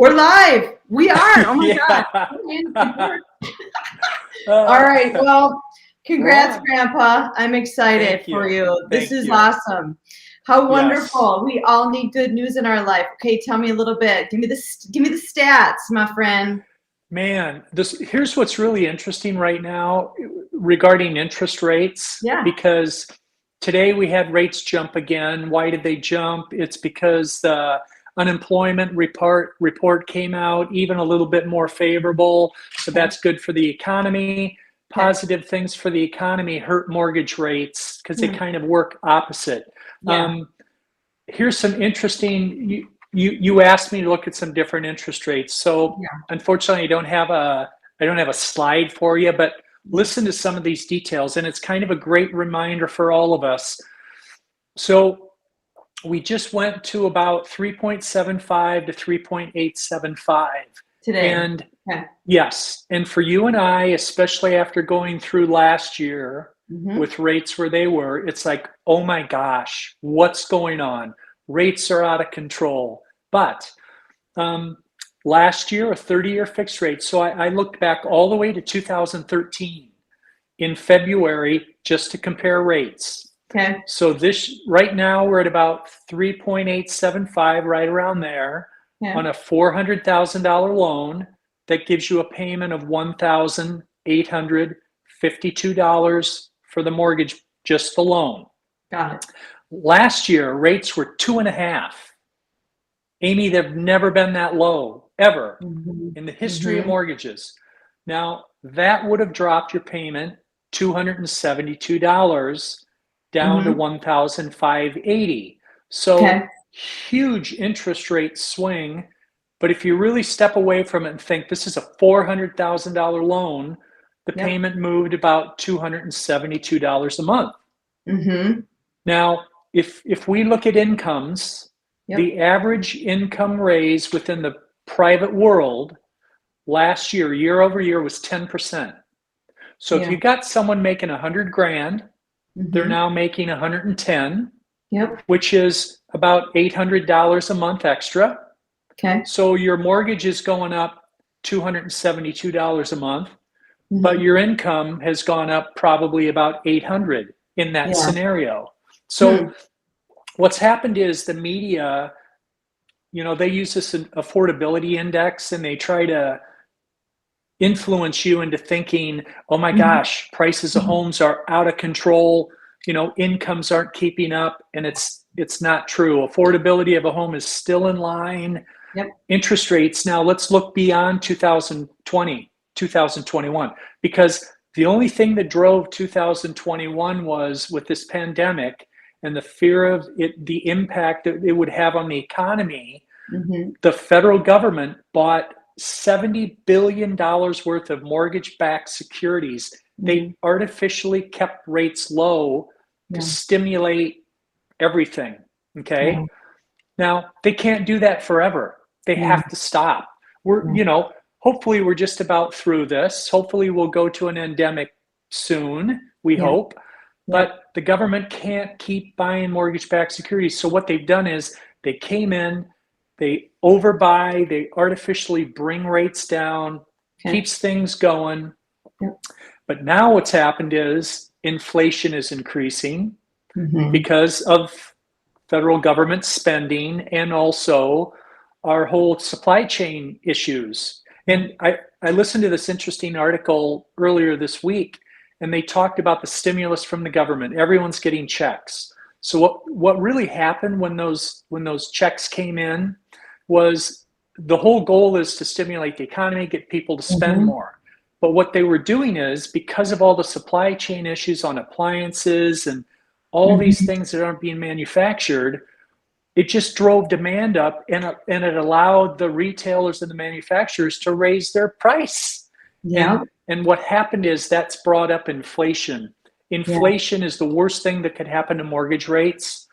We're live. We are. Oh my Yeah. God. All right. Well, congrats, Grandpa. I'm excited Thank for you. you. This Thank is you. awesome. How Yes. wonderful. We all need good news in our life. Okay, tell me a little bit. Give me the stats, my friend. Man, here's what's really interesting right now regarding interest rates, Yeah. because today we had rates jump again. Why did they jump? It's because the unemployment report came out even a little bit more favorable. So Okay. that's good for the economy. Okay. Positive things for the economy hurt mortgage rates because they Hmm. kind of work opposite. Yeah. Here's some interesting. You asked me to look at some different interest rates. So Yeah. unfortunately, I don't have a slide for you, but Yeah. listen to some of these details, and it's kind of a great reminder for all of us. So we just went to about 3.75 to 3.875. Today. And Okay. yes, and for you and I, especially after going through last year Mm-hmm. with rates where they were, it's like, oh my gosh, what's going on? Rates are out of control. But last year, a 30-year fixed rate. So I looked back all the way to 2013 in February just to compare rates. Okay. So right now we're at about 3.875, right around there, Okay. on a $400,000 loan that gives you a payment of $1,852 for the mortgage, just the loan. Got it. Last year, rates were 2.5. Amy, they've never been that low, ever, Mm-hmm. in the history of Mm-hmm. mortgages. Now, that would have dropped your payment $272 down to Mm-hmm. $1,580. Okay. So huge interest rate swing. But if you really step away from it and think this is a $400,000 loan, the Yep. payment moved about $272 a month. Mm-hmm. Now, if we look at incomes, Yep. the average income raise within the private world last year over year, was 10%. So if Yeah. you got someone making 100 grand, they're Mm-hmm. now making 110, Yep. which is about $800 a month extra. Okay. So your mortgage is going up $272 a month, but Mm-hmm. your income has gone up probably about 800 in that Yeah. scenario. Hmm. So what's happened is the media, they use this affordability index and they try to influence you into thinking, oh my Mm-hmm. gosh, prices of homes are out of control, incomes aren't keeping up, and it's not true. Affordability of a home is still in line. Yep. Interest rates, now let's look beyond 2020, 2021, because the only thing that drove 2021 was with this pandemic and the fear of it, the impact that it would have on the economy. Mm-hmm. The federal government bought $70 billion worth of mortgage-backed securities. They artificially kept rates low to stimulate everything. Okay. Yeah. Now they can't do that forever. They Yeah. have to stop. Hopefully we're just about through this. Hopefully we'll go to an endemic soon, we hope. But the government can't keep buying mortgage-backed securities. So what they've done is they came in, they overbuy, they artificially bring rates down, keeps things going. Yep. But now what's happened is inflation is increasing because of federal government spending and also our whole supply chain issues. And I listened to this interesting article earlier this week, and they talked about the stimulus from the government. Everyone's getting checks. So what really happened when those checks came in was the whole goal is to stimulate the economy, get people to spend more. But what they were doing is, because of all the supply chain issues on appliances and all these things that aren't being manufactured, it just drove demand up, and it allowed the retailers and the manufacturers to raise their price. Yeah. And what happened is that's brought up inflation. Inflation is the worst thing that could happen to mortgage rates.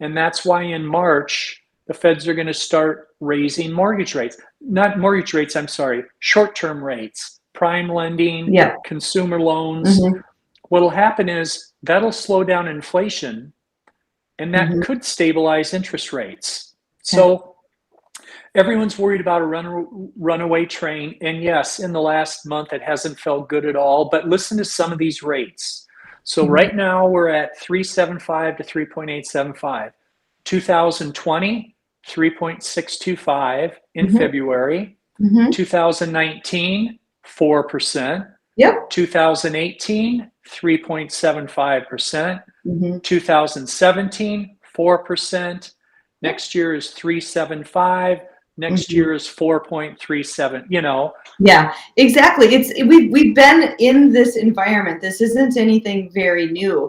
And that's why in March, the feds are going to start raising mortgage rates. Not mortgage rates, I'm sorry, short-term rates, prime lending, consumer loans. What'll happen is that'll slow down inflation, and that could stabilize interest rates. So everyone's worried about a runaway train. And yes, in the last month, it hasn't felt good at all. But listen to some of these rates. So right now we're at 3.75 to 3.875. 2020, 3.625 in February. 2019, 4%. Yep. 2018, 3.75%. 2017, 4%. Next year is 3.75. Next year is 4.37. You know. Yeah, exactly. We've been in this environment. This isn't anything very new.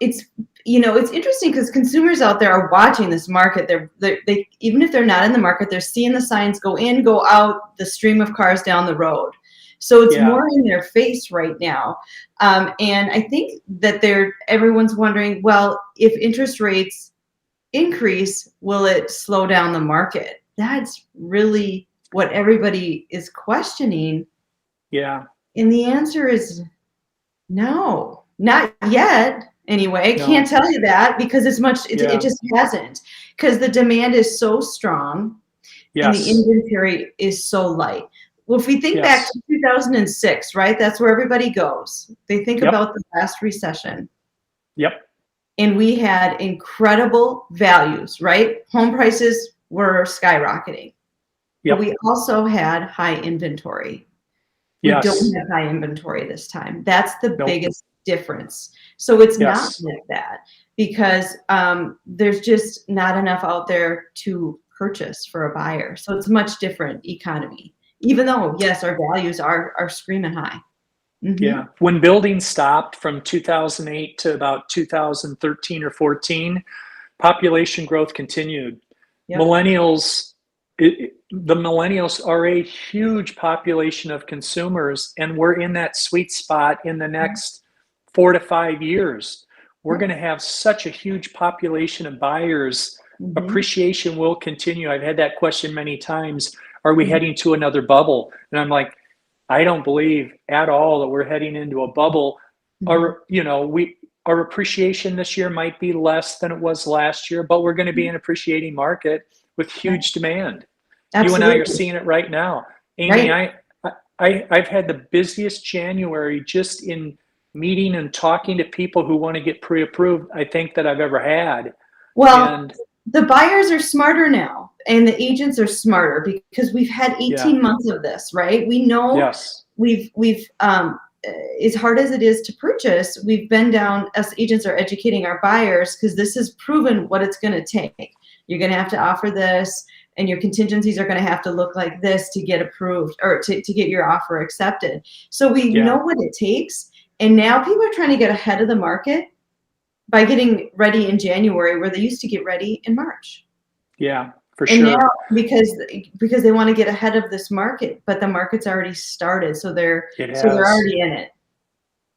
It's interesting because consumers out there are watching this market. They even if they're not in the market, they're seeing the signs go in, go out, the stream of cars down the road. So it's more in their face right now. And I think that everyone's wondering, well, if interest rates increase, will it slow down the market? That's really what everybody is questioning. Yeah. And the answer is no, not yet. Anyway, I can't tell you that because it just hasn't, because the demand is so strong and the inventory is so light. Well, if we think back to 2006, right? That's where everybody goes. They think about the last recession. Yep. And we had incredible values, right? Home prices were skyrocketing. But we also had high inventory. We don't have high inventory this time. That's the biggest difference. So it's not like that because there's just not enough out there to purchase for a buyer. So it's a much different economy, even though, yes, our values are screaming high. Yeah. When building stopped from 2008 to about 2013 or 14, population growth continued. Millennials, the millennials are a huge population of consumers, and we're in that sweet spot in the next 4 to 5 years. We're going to have such a huge population of buyers. Appreciation will continue. I've had that question many times. Are we heading to another bubble? And I'm like, I don't believe at all that we're heading into a bubble. Our appreciation this year might be less than it was last year, but we're going to be an appreciating market with huge demand. Absolutely. You and I are seeing it right now. Amy, I've had the busiest January just in meeting and talking to people who want to get pre-approved, I think, that I've ever had. Well, the buyers are smarter now and the agents are smarter because we've had 18 months of this, right? We know we've as hard as it is to purchase, we've been down, us agents are educating our buyers because this has proven what it's going to take. You're going to have to offer this and your contingencies are going to have to look like this to get approved or to get your offer accepted. So we know what it takes. And now people are trying to get ahead of the market by getting ready in January where they used to get ready in March. Yeah, for and sure. Now because they want to get ahead of this market, but the market's already started, so they're already in it.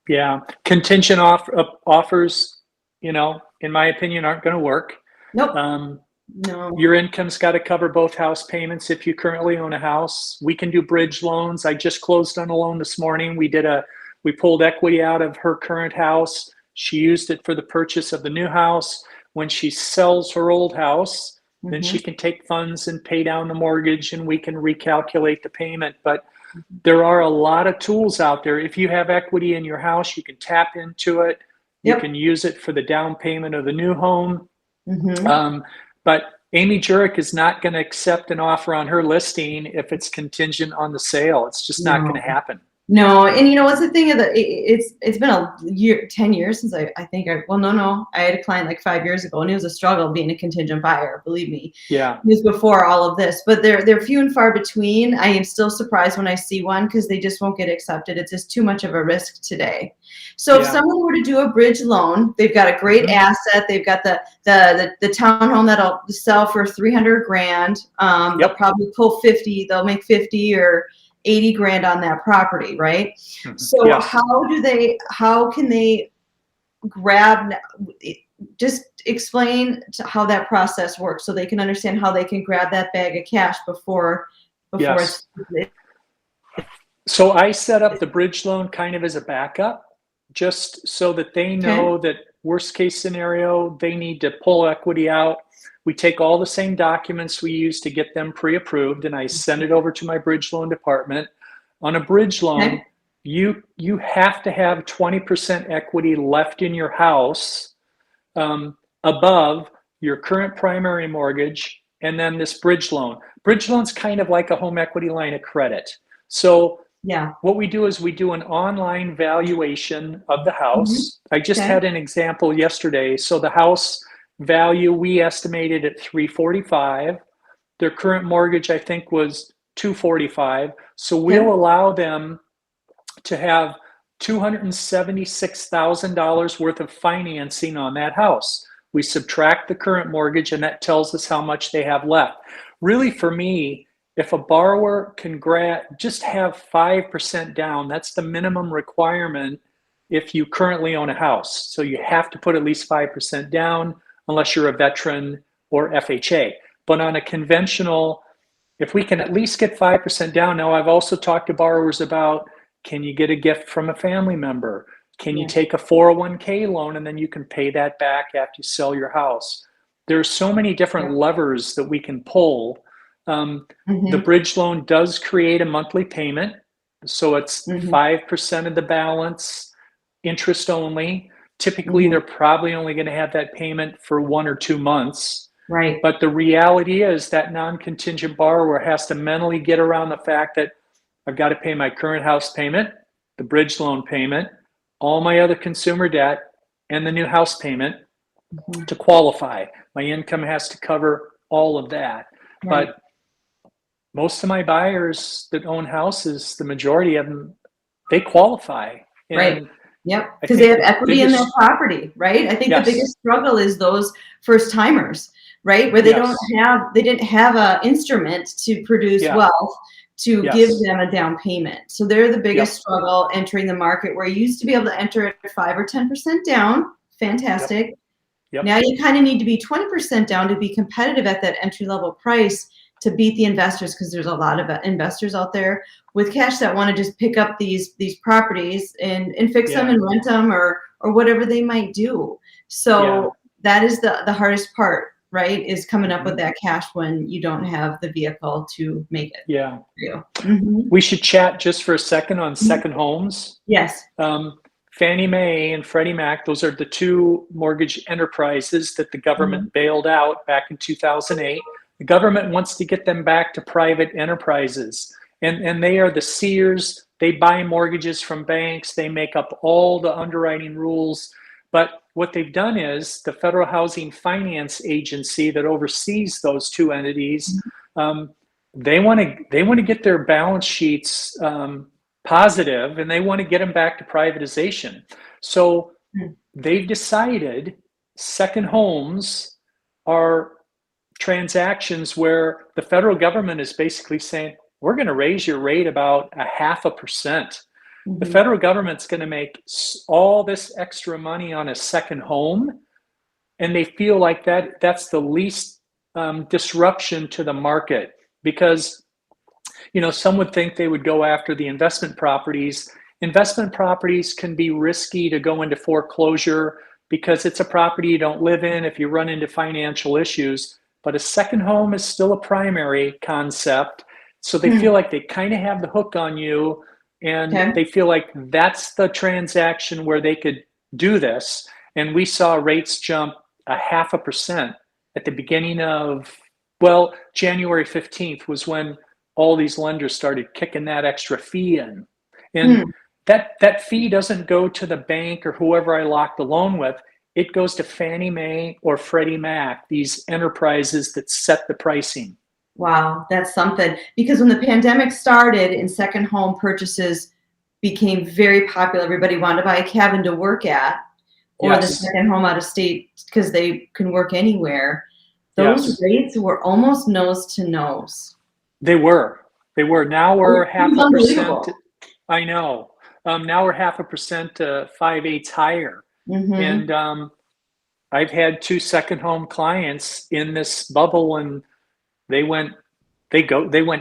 Yeah, contingent offers, in my opinion, aren't going to work. Nope. No. Your income's got to cover both house payments if you currently own a house. We can do bridge loans. I just closed on a loan this morning. We pulled equity out of her current house. She used it for the purchase of the new house. When she sells her old house, then she can take funds and pay down the mortgage and we can recalculate the payment. But there are a lot of tools out there. If you have equity in your house, you can tap into it. You can use it for the down payment of the new home. But Amy Jurek is not going to accept an offer on her listing if it's contingent on the sale. It's just not going to happen. No, and what's the thing of it's been a year, 10 years since I had a client like 5 years ago and it was a struggle being a contingent buyer, believe me. Yeah. It was before all of this, but they're few and far between. I am still surprised when I see one because they just won't get accepted. It's just too much of a risk today. So if someone were to do a bridge loan, they've got a great asset. They've got the townhome that'll sell for $300,000. They'll probably pull 50. They'll make 50 or 80 grand on that property, right? So how can they grab, just explain how that process works so they can understand how they can grab that bag of cash before it's. So I set up the bridge loan kind of as a backup, just so that they know that worst case scenario, they need to pull equity out. We take all the same documents we use to get them pre-approved, and I send it over to my bridge loan department. On a bridge loan, you have to have 20% equity left in your house above your current primary mortgage, and then this bridge loan. Bridge loan's kind of like a home equity line of credit. So what we do is we do an online valuation of the house. I just had an example yesterday. So the house value we estimated at $345. Their current mortgage, I think, was $245. So we'll allow them to have $276,000 worth of financing on that house. We subtract the current mortgage, and that tells us how much they have left. Really, for me, if a borrower can just have 5% down, that's the minimum requirement if you currently own a house. So you have to put at least 5% down unless you're a veteran or FHA. But on a conventional, if we can at least get 5% down. Now, I've also talked to borrowers about, can you get a gift from a family member? Can you take a 401k loan and then you can pay that back after you sell your house? There's so many different levers that we can pull. The bridge loan does create a monthly payment. So it's 5% of the balance, interest only. Typically, they're probably only going to have that payment for 1 or 2 months. Right. But the reality is that non-contingent borrower has to mentally get around the fact that I've got to pay my current house payment, the bridge loan payment, all my other consumer debt, and the new house payment to qualify. My income has to cover all of that. Right. But most of my buyers that own houses, the majority of them, they qualify. And Yep, because they have equity in their property, right? I think the biggest struggle is those first timers, right? Where they didn't have an instrument to produce wealth to give them a down payment. So they're the biggest struggle entering the market, where you used to be able to enter at 5 or 10% down. Fantastic. Now you kind of need to be 20% down to be competitive at that entry level price to beat the investors, because there's a lot of investors out there with cash that want to just pick up these properties and fix them and rent them or whatever they might do. So that is the hardest part, right? Is coming up with that cash when you don't have the vehicle to make it. Yeah. We should chat just for a second on second homes. Yes. Fannie Mae and Freddie Mac, those are the two mortgage enterprises that the government bailed out back in 2008. The government wants to get them back to private enterprises. And they are the seers. They buy mortgages from banks. They make up all the underwriting rules. But what they've done is the Federal Housing Finance Agency that oversees those two entities, they want to get their balance sheets positive, and they want to get them back to privatization. So they've decided second homes are transactions where the federal government is basically saying, we're going to raise your rate about 0.5%. The federal government's going to make all this extra money on a second home, and they feel like that's the least disruption to the market, because some would think they would go after the investment properties. Investment properties can be risky to go into foreclosure because it's a property you don't live in if you run into financial issues. But a second home is still a primary concept. So they feel like they kind of have the hook on you, and they feel like that's the transaction where they could do this. And we saw rates jump 0.5% at the beginning of, January 15th was when all these lenders started kicking that extra fee in. And that fee doesn't go to the bank or whoever I locked the loan with. It goes to Fannie Mae or Freddie Mac, these enterprises that set the pricing. Wow, that's something. Because when the pandemic started and second home purchases became very popular, everybody wanted to buy a cabin to work at, or the second home out of state because they can work anywhere. Those rates were almost nose to nose. They were. Now we're 0.5%. I know. Now we're 0.5% to 5/8 higher. And I've had 2 second home clients in this bubble, and they went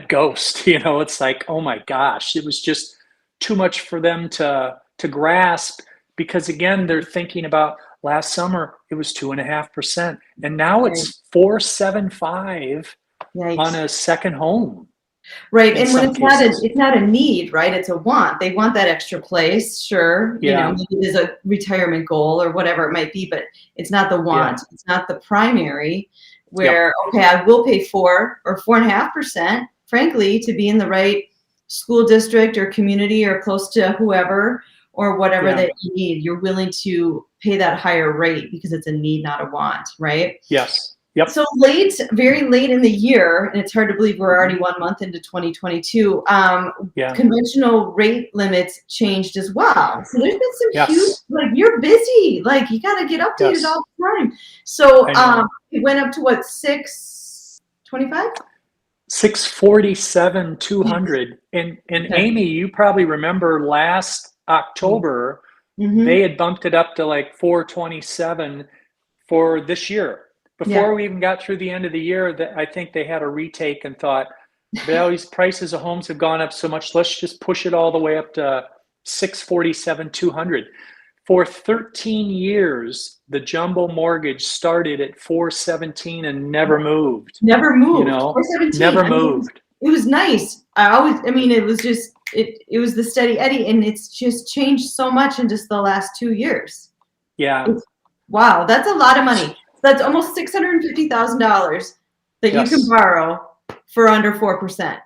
ghost. It's like, oh my gosh, it was just too much for them to grasp, because again, they're thinking about, Last summer, it was 2.5%. And now it's 4.75 on a second home. Right. And when it's not a need, right? It's a want. They want that extra place. Sure. You know, maybe there's a retirement goal or whatever it might be, but it's not the want. It's not the primary where, okay, I will pay 4 or 4.5%, frankly, to be in the right school district or community or close to whoever or whatever that you need. You're willing to pay that higher rate because it's a need, not a want, right? Yes. Yep. So very late in the year, and it's hard to believe we're already 1 month into 2022, conventional rate limits changed as well. So there's been some huge, like, you're busy, like, you got to get updated all the time. So it went up to what, 625? 647,200. And Amy, you probably remember last October, they had bumped it up to like 427 for this year. Before we even got through the end of the year, I think they had a retake and thought, well, these prices of homes have gone up so much, let's just push it all the way up to 647,200. For 13 years, the jumbo mortgage started at 417 and never moved. Never moved. You know, never moved. It was nice. It was just, it was the steady Eddie, and it's just changed so much in just the last 2 years. Yeah. Wow, that's a lot of money. That's almost $650,000 that you can borrow for under 4%.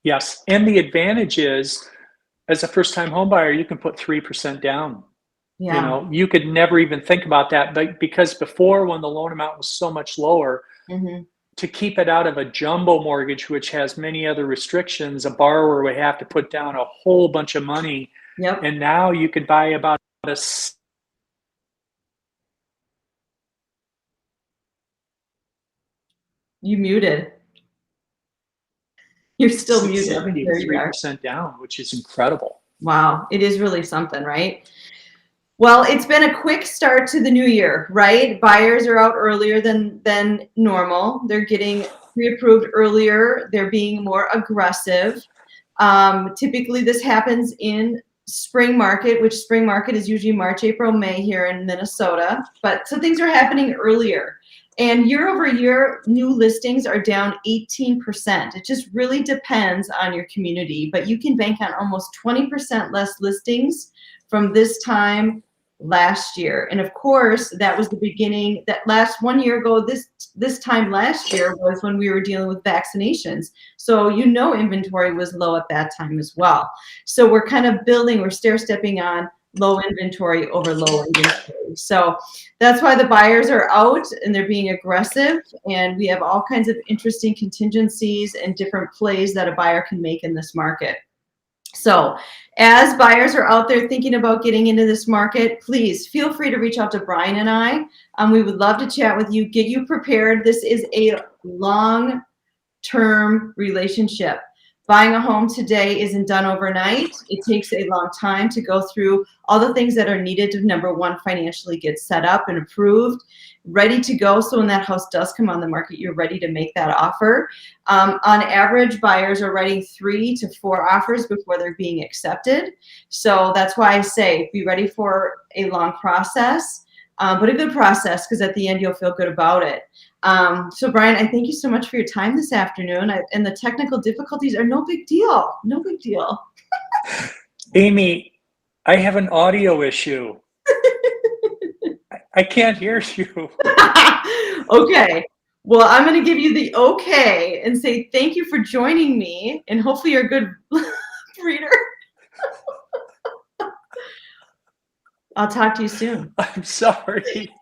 Yes, and the advantage is, as a first-time home buyer, you can put 3% down. Yeah. You know, you could never even think about that, but because before, when the loan amount was so much lower, to keep it out of a jumbo mortgage, which has many other restrictions, a borrower would have to put down a whole bunch of money. Yep. And now you could buy about a You muted. You're still muted. 73% down, which is incredible. Wow, it is really something, right? Well, it's been a quick start to the new year, right? Buyers are out earlier than normal. They're getting pre-approved earlier. They're being more aggressive. Typically, this happens in spring market, which spring market is usually March, April, May here in Minnesota. But so things are happening earlier. And year over year, new listings are down 18%. It just really depends on your community, but you can bank on almost 20% less listings from this time last year. And of course, that was the beginning, that last 1 year ago, this time last year was when we were dealing with vaccinations. So inventory was low at that time as well. So we're kind of building, we're stair-stepping on low inventory over low inventory. So that's why the buyers are out and they're being aggressive, and we have all kinds of interesting contingencies and different plays that a buyer can make in this market. So as buyers are out there thinking about getting into this market, please feel free to reach out to Brian and I. We would love to chat with you, get you prepared. This is a long-term relationship. Buying a home today isn't done overnight. It takes a long time to go through all the things that are needed to, number one, financially get set up and approved, ready to go. So when that house does come on the market, you're ready to make that offer. On average, buyers are writing 3 to 4 offers before they're being accepted. So that's why I say be ready for a long process, but a good process, because at the end you'll feel good about it. So Brian, I thank you so much for your time this afternoon. And the technical difficulties are no big deal. No big deal. Amy, I have an audio issue. I can't hear you. Okay. Well, I'm going to give you the okay and say thank you for joining me, and hopefully you're a good reader. I'll talk to you soon. I'm sorry.